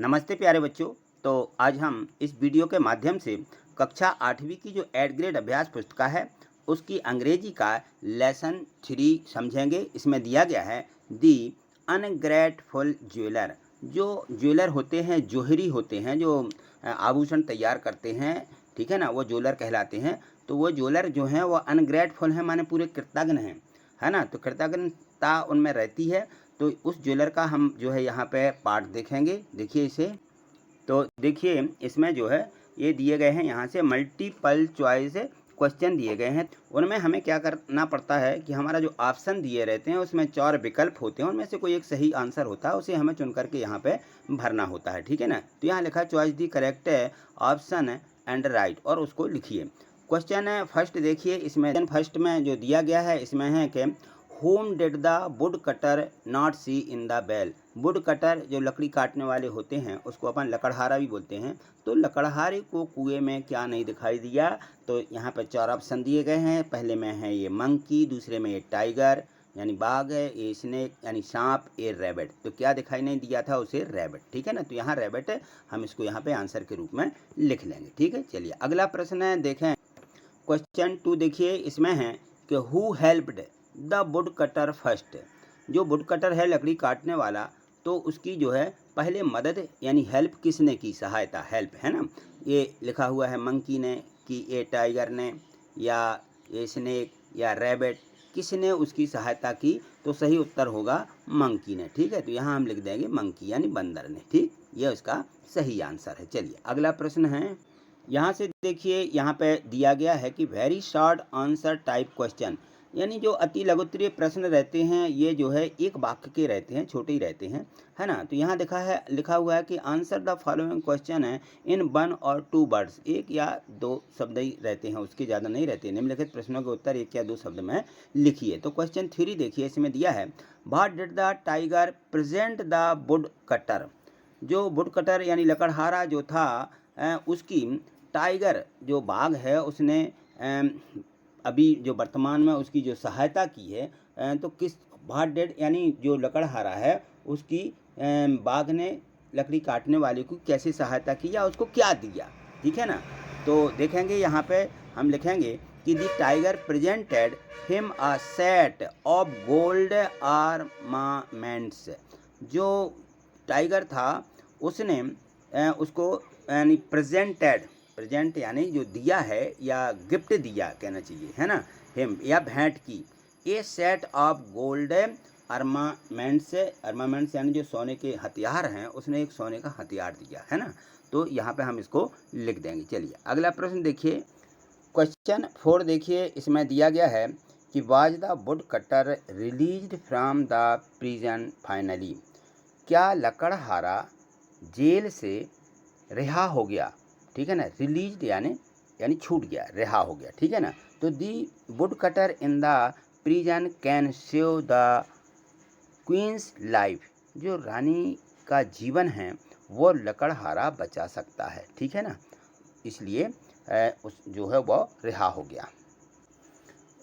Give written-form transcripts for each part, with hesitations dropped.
नमस्ते प्यारे बच्चों। तो आज हम इस वीडियो के माध्यम से कक्षा 8वीं की जो एड ग्रेड अभ्यास पुस्तिका है उसकी अंग्रेजी का लेसन 3 समझेंगे। इसमें दिया गया है दी अनग्रेटफुल ज्वेलर। जो ज्वेलर होते हैं, जोहरी होते हैं, जो आभूषण तैयार करते हैं, ठीक है ना, वो ज्वेलर कहलाते हैं। तो वो ज्वेलर जो हैं वो अनग्रेटफुल हैं, माने पूरे कृतज्ञ हैं, है ना। तो कृतज्ञता उनमें रहती है। तो उस ज्वेलर का हम जो है यहाँ पे पार्ट देखेंगे। देखिए इसे, तो देखिए इसमें जो है ये दिए गए हैं, यहाँ से मल्टीपल चॉइस क्वेश्चन दिए गए हैं। उनमें हमें क्या करना पड़ता है कि हमारा जो ऑप्शन दिए रहते हैं उसमें 4 विकल्प होते हैं, उनमें से कोई एक सही आंसर होता है, उसे हमें चुन करके यहाँ पे भरना होता है, ठीक है ना। तो यहाँ लिखा choice the correct option and right, और उसको लिखिए। क्वेश्चन फर्स्ट देखिए, इसमें फर्स्ट में जो दिया गया है इसमें है कि whom did the wood cutter not see in the bell। Would cutter जो लकड़ी काटने वाले होते हैं उसको अपन लकड़हारा भी बोलते हैं। तो लकड़हारे को कुएं में क्या नहीं दिखाई दिया। तो यहाँ पर 4 ऑप्शन दिए गए हैं। पहले में है ये मंकी, दूसरे में ये टाइगर यानी बाघ है, ये स्नेक यानी सांप, ये रैबिट। तो क्या दिखाई नहीं दिया था उसे, रैबिट, ठीक है ना। तो यहाँ रैबिट हम इसको यहाँ पे आंसर के रूप में लिख लेंगे, ठीक है। चलिए अगला प्रश्न है, देखें क्वेश्चन 2। देखिए इसमें है कि who helped the wood cutter first. जो वुड कटर है, लकड़ी काटने वाला, तो उसकी जो है पहले मदद यानी हेल्प किसने की, सहायता, हेल्प, है ना। ये लिखा हुआ है मंकी ने कि ये टाइगर ने, या ये स्नेक या रैबिट, किसने उसकी सहायता की। तो सही उत्तर होगा मंकी ने, ठीक है। तो यहाँ हम लिख देंगे मंकी यानी बंदर ने, ठीक, ये उसका सही आंसर है। चलिए अगला प्रश्न है, यहाँ से देखिए, यहाँ पे दिया गया है कि very short answer type question, यानी जो अति लघुत्तरीय प्रश्न रहते हैं ये जो है एक वाक्य के रहते हैं, छोटे ही रहते हैं, है ना। तो यहाँ लिखा हुआ है कि आंसर द फॉलोइंग क्वेश्चन है इन 1 और 2 वर्ड्स। 1 या 2 शब्द ही रहते हैं, उसके ज़्यादा नहीं रहते। निम्नलिखित प्रश्नों के उत्तर 1 या 2 शब्द में लिखिए। तो क्वेश्चन 3 देखिए, इसमें दिया है what did the tiger present the wood cutter. जो वुड कटर यानी लकड़हारा जो था, उसकी टाइगर जो बाघ है उसने अभी जो वर्तमान में उसकी जो सहायता की है, तो किस, व्हाट डिड यानी जो लकड़हारा है उसकी बाघ ने लकड़ी काटने वाले को कैसे सहायता की या उसको क्या दिया, ठीक है ना। तो देखेंगे यहाँ पे हम लिखेंगे कि the tiger presented him a set of gold armaments. जो टाइगर था उसने उसको यानी प्रेजेंट यानी जो दिया है या गिफ्ट दिया कहना चाहिए, है ना, हिम, या भेंट की, ए सेट ऑफ गोल्ड आर्मामेंट्स यानी जो सोने के हथियार हैं, उसने एक सोने का हथियार दिया, है ना। तो यहाँ पे हम इसको लिख देंगे। चलिए अगला प्रश्न देखिए, क्वेश्चन 4 देखिए, इसमें दिया गया है कि was the wood cutter released from the prison finally. क्या लकड़हारा जेल से रिहा हो गया, ठीक है ना। रिलीज्ड यानी छूट गया, रिहा हो गया, ठीक है ना। तो the would cutter in the prison can save the queen's life. जो रानी का जीवन है वो लकड़हारा बचा सकता है, ठीक है ना। इसलिए उस जो है वो रिहा हो गया।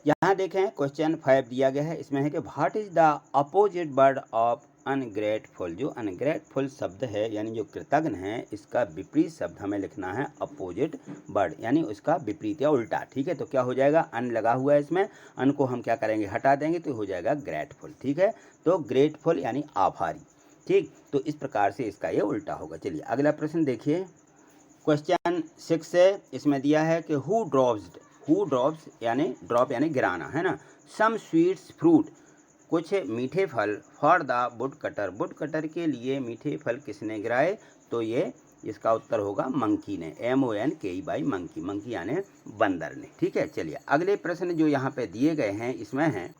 यहाँ देखें क्वेश्चन 5 दिया गया है, इसमें है कि what is the opposite word of ungrateful. जो अनग्रेटफुल शब्द है यानी जो कृतज्ञ है, इसका विपरीत शब्द हमें लिखना है अपोजिट वर्ड यानी उसका विपरीत या उल्टा, ठीक है। तो क्या हो जाएगा, अन लगा हुआ है इसमें, अन को हम क्या करेंगे, हटा देंगे, तो हो जाएगा ग्रेटफुल, ठीक है। तो ग्रेटफुल यानी आभारी, ठीक। तो इस प्रकार से इसका ये उल्टा होगा। चलिए अगला प्रश्न देखिए, क्वेश्चन 6 है, इसमें दिया है कि हु ड्रॉप्स यानी ड्रॉप यानी गिराना, है ना, सम स्वीट्स फ्रूट, कुछ मीठे फल, फॉर द वुड कटर के लिए मीठे फल किसने गिराए। तो ये इसका उत्तर होगा मंकी ने, MONKEY, मंकी यानी बंदर ने, ठीक है। चलिए अगले प्रश्न जो यहाँ पे दिए गए हैं इसमें हैं,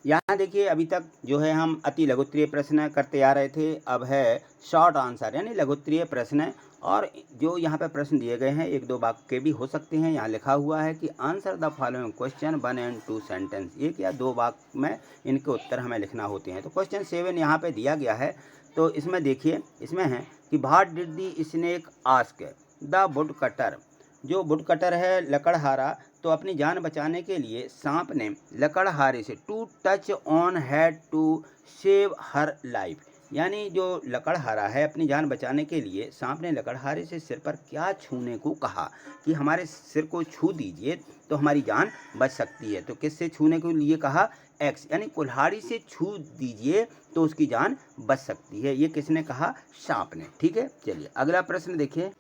यहाँ देखिए अभी तक जो है हम अति लघुत्तरीय प्रश्न करते आ रहे थे, अब है शॉर्ट आंसर यानी लघुत्तरीय प्रश्न। और जो यहाँ पे प्रश्न दिए गए हैं 1-2 वाक्य के भी हो सकते हैं। यहाँ लिखा हुआ है कि answer the following question 1 and 2 sentence. 1 या 2 वाक्य में इनके उत्तर हमें लिखना होते हैं। तो क्वेश्चन 7 यहाँ पे दिया गया है, तो इसमें देखिए, इसमें है कि what did the snake ask the wood cutter. जो वुड कटर है लकड़हारा, तो अपनी जान बचाने के लिए सांप ने लकड़हारे से to touch on head to save her life, यानी जो लकड़हारा है अपनी जान बचाने के लिए सांप ने लकड़हारे से सिर पर क्या छूने को कहा कि हमारे सिर को छू दीजिए तो हमारी जान बच सकती है। तो किससे छूने के लिए कहा? एक्स, यानी कुल्हाड़ी से छू दीजिए तो उसकी जान बच सकती है। ये किसने कहा? सांप ने। ठीक है, चलिए अगला प्रश्न देखिए।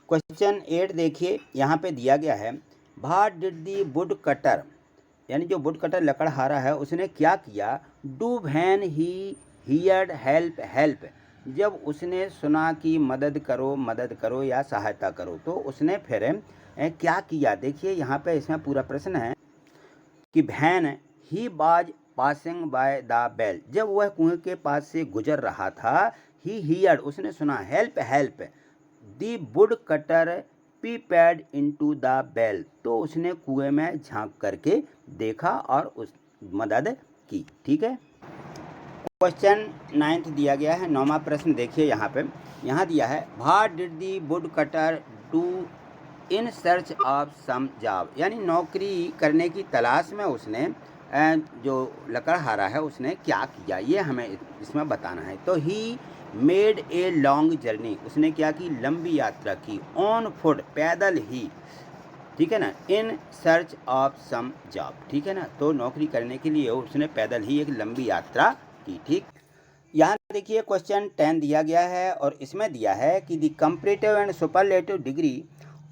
क्वेश्चन 8 देखिए, यहाँ पे दिया गया है what did the would cutter, यानी जो वुड कटर लकड़हारा है उसने क्या किया? Do when he heard help help, जब उसने सुना कि मदद करो या सहायता करो, तो उसने फिर क्या किया? देखिए यहाँ पे इसमें पूरा प्रश्न है कि when he was passing by the bell, जब वह कुएं के पास से गुजर रहा था, ही हियर्ड, उसने सुना, help help, the would cutter peeped into the well, तो उसने कुएं में झांक करके देखा और उस मदद की। ठीक है, क्वेश्चन 9 दिया गया है, 9वां प्रश्न देखिए यहाँ पे। यहाँ दिया है what did the would cutter do in search of some job, यानी नौकरी करने की तलाश में उसने जो लकड़हारा है उसने क्या किया, ये हमें इसमें बताना है। तो he made a long journey, उसने क्या की? लंबी यात्रा की। ऑन फुट, पैदल ही, ठीक है ना। In search of some job, ठीक है ना। तो नौकरी करने के लिए उसने पैदल ही एक लंबी यात्रा की। ठीक, यहाँ देखिए क्वेश्चन 10 दिया गया है और इसमें दिया है कि the comparative and superlative degree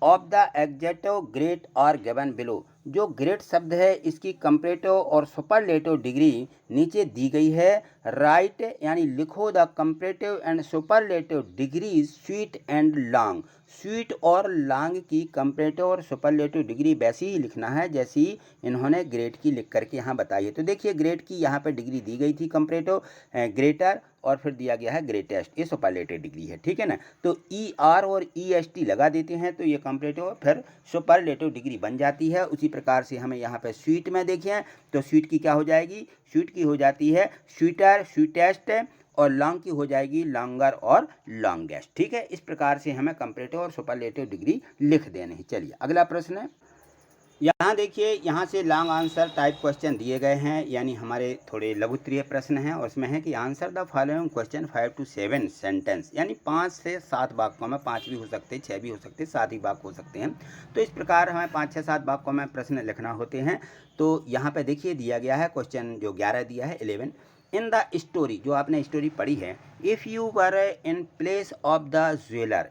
of the adjective great are given below, जो ग्रेट शब्द है इसकी कंपैरेटिव और सुपरलेटिव डिग्री नीचे दी गई है। राइट, यानी लिखो the comparative and superlative degree sweet and long, sweet और लॉन्ग की कंपैरेटिव और सुपरलेटिव डिग्री वैसी ही लिखना है जैसी इन्होंने ग्रेट की लिख करके यहाँ बताई है। तो देखिए ग्रेट की यहाँ पे डिग्री दी गई थी कंपैरेटिव, ग्रेटर, और फिर दिया गया है ग्रेटेस्ट, ये सुपरलेटिव डिग्री है। ठीक है ना। तो ई आर और ई एस टी लगा देते हैं तो ये कंपैरेटिव और फिर सुपरलेटिव डिग्री बन जाती है। उसी प्रकार से हमें यहाँ पे स्वीट में देखें तो स्वीट की क्या हो जाएगी? स्वीट की हो जाती है स्वीटर, स्वीटेस्ट, और लॉन्ग की हो जाएगी लॉन्गर और लॉन्गेस्ट। ठीक है, इस प्रकार से हमें कंपैरेटिव और सुपरलेटिव डिग्री लिख देनी है। चलिए अगला प्रश्न है, यहाँ देखिए, यहाँ से लॉन्ग आंसर टाइप क्वेश्चन दिए गए हैं, यानी हमारे थोड़े लघुत्तरीय प्रश्न हैं, और उसमें है कि answer the following question 5 to 7 sentence, यानी 5 से 7 वाक्यों में, 5 भी हो सकते, 6 भी हो सकते, 7 ही वाक्य हो सकते हैं। तो इस प्रकार हमें 5, 6, 7 वाक्यों में प्रश्न लिखना होते हैं। तो यहाँ पे देखिए दिया गया है क्वेश्चन जो 11 दिया है 11, इन द स्टोरी, जो आपने स्टोरी पढ़ी है, if you were in place of the jeweller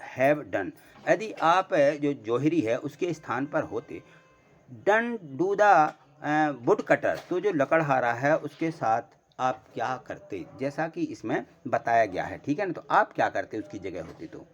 have done, यदि आप जो जौहरी है उसके स्थान पर होते, done do the wood cutter, तो जो लकड़हारा है उसके साथ आप क्या करते, जैसा कि इसमें बताया गया है। ठीक है ना, तो आप क्या करते उसकी जगह होती। तो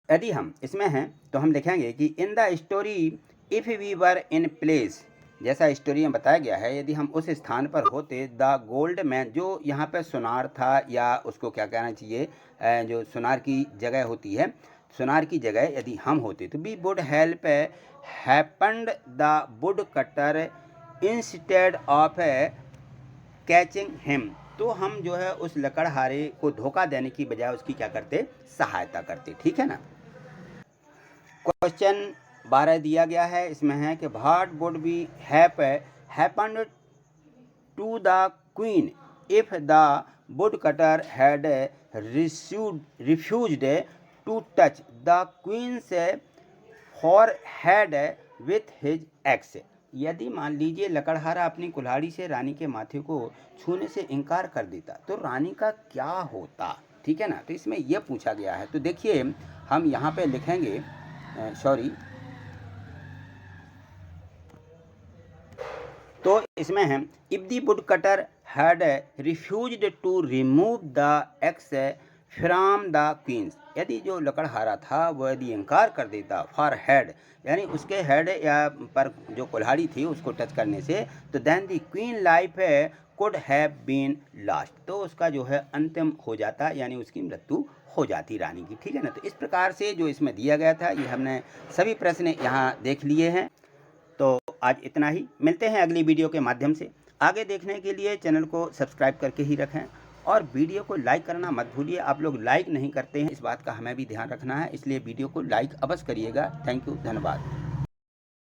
यदि हम इसमें हैं तो हम लिखेंगे कि in the story if we were in place, जैसा स्टोरी में बताया गया है, यदि हम उस स्थान पर होते, द गोल्ड मैन, जो यहाँ पे सुनार था, या उसको क्या कहना चाहिए, जो सुनार की जगह होती है, सुनार की जगह यदि हम होते तो we would help happened the woodcutter instead of catching him, तो हम जो है उस लकड़हारे को धोखा देने की बजाय उसकी क्या करते? सहायता करते। ठीक है ना। क्वेश्चन 12 दिया गया है, इसमें है कि what would be happened to the queen if the woodcutter had refused to touch the queen's forehead with his axe, यदि मान लीजिए लकड़हारा अपनी कुल्हाड़ी से रानी के माथे को छूने से इनकार कर देता तो रानी का क्या होता। ठीक है ना, तो इसमें यह पूछा गया है। तो देखिए हम यहाँ पे लिखेंगे, तो इसमें है if the would cutter had refused to remove the axe from the queen's, यदि जो लकड़हारा था वो यदि इनकार कर देता फॉर हेड, यानी उसके हेड या पर जो कुल्हाड़ी थी उसको टच करने से, तो then the queen life could have been lost, तो उसका जो है अंतिम हो जाता, यानी उसकी मृत्यु हो जाती रानी की। ठीक है ना। तो इस प्रकार से जो इसमें दिया गया था ये हमने सभी प्रश्न यहाँ देख लिए हैं। तो आज इतना ही, मिलते हैं अगली वीडियो के माध्यम से। आगे देखने के लिए चैनल को सब्सक्राइब करके ही रखें और वीडियो को लाइक करना मत भूलिए। आप लोग लाइक नहीं करते हैं, इस बात का हमें भी ध्यान रखना है, इसलिए वीडियो को लाइक अवश्य करिएगा। थैंक यू, धन्यवाद।